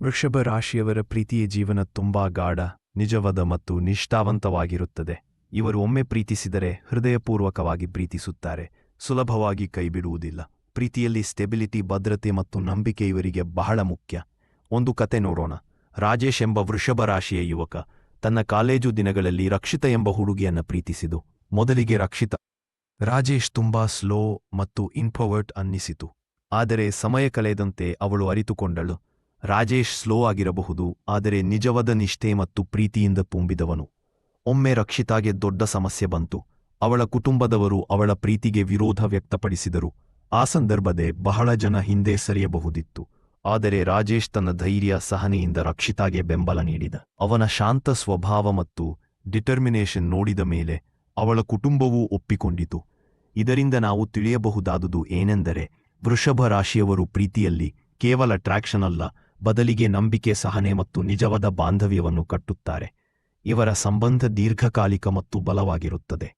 ವೃಷಭ ರಾಶಿಯವರ ಪ್ರೀತಿಯ ಜೀವನ ತುಂಬಾ ಗಾಢ, ನಿಜವಾದ ಮತ್ತು ನಿಷ್ಠಾವಂತವಾಗಿರುತ್ತದೆ. ಇವರು ಒಮ್ಮೆ ಪ್ರೀತಿಸಿದರೆ ಹೃದಯಪೂರ್ವಕವಾಗಿ ಪ್ರೀತಿಸುತ್ತಾರೆ, ಸುಲಭವಾಗಿ ಕೈಬಿಡುವುದಿಲ್ಲ. ಪ್ರೀತಿಯಲ್ಲಿ ಸ್ಟೆಬಿಲಿಟಿ, ಭದ್ರತೆ ಮತ್ತು ನಂಬಿಕೆ ಇವರಿಗೆ ಬಹಳ ಮುಖ್ಯ. ಒಂದು ಕತೆ ನೋಡೋಣ. ರಾಜೇಶ್ ಎಂಬ ವೃಷಭ ರಾಶಿಯ ಯುವಕ ತನ್ನ ಕಾಲೇಜು ದಿನಗಳಲ್ಲಿ ರಕ್ಷಿತ ಎಂಬ ಹುಡುಗಿಯನ್ನ ಪ್ರೀತಿಸಿದು. ಮೊದಲಿಗೆ ರಾಜೇಶ್ ತುಂಬಾ ಸ್ಲೋ ಮತ್ತು ಇಂಟ್ರೋವರ್ಟ್ ಅನ್ನಿಸಿತು. ಆದರೆ ಸಮಯ ಕಳೆದಂತೆ ಅವಳು ಅರಿತುಕೊಂಡಳು, ರಾಜೇಶ್ ಸ್ಲೋ ಆಗಿರಬಹುದು, ಆದರೆ ನಿಜವಾದ ನಿಷ್ಠೆ ಮತ್ತು ಪ್ರೀತಿಯಿಂದ ತುಂಬಿದವನು. ಒಮ್ಮೆ ರಕ್ಷಿತಾಗೆ ದೊಡ್ಡ ಸಮಸ್ಯೆ ಬಂತು. ಅವಳ ಕುಟುಂಬದವರು ಅವಳ ಪ್ರೀತಿಗೆ ವಿರೋಧ ವ್ಯಕ್ತಪಡಿಸಿದರು. ಆ ಸಂದರ್ಭದೇ ಬಹಳ ಜನ ಹಿಂದೆ ಸರಿಯಬಹುದಿತ್ತು. ಆದರೆ ರಾಜೇಶ್ ತನ್ನ ಧೈರ್ಯ, ಸಹನೆಯಿಂದ ರಕ್ಷಿತಾಗೆ ಬೆಂಬಲ ನೀಡಿದ. ಅವನ ಶಾಂತ ಸ್ವಭಾವ ಮತ್ತು ಡಿಟರ್ಮಿನೇಷನ್ ನೋಡಿದ ಮೇಲೆ ಅವಳ ಕುಟುಂಬವೂ ಒಪ್ಪಿಕೊಂಡಿತು. ಇದರಿಂದ ನಾವು ತಿಳಿಯಬಹುದಾದುದು ಏನೆಂದರೆ, ವೃಷಭ ರಾಶಿಯವರು ಪ್ರೀತಿಯಲ್ಲಿ ಕೇವಲ ಅಟ್ರಾಕ್ಷನ್ ಅಲ್ಲ, ಬದಲಿಗೆ ನಂಬಿಕೆ, ಸಹನೆ ಮತ್ತು ನಿಜವಾದ ಬಾಂಧವ್ಯವನ್ನು ಕಟ್ಟುತ್ತಾರೆ. ಇವರ ಸಂಬಂಧ ದೀರ್ಘಕಾಲಿಕ ಮತ್ತು ಬಲವಾಗಿರುತ್ತದೆ.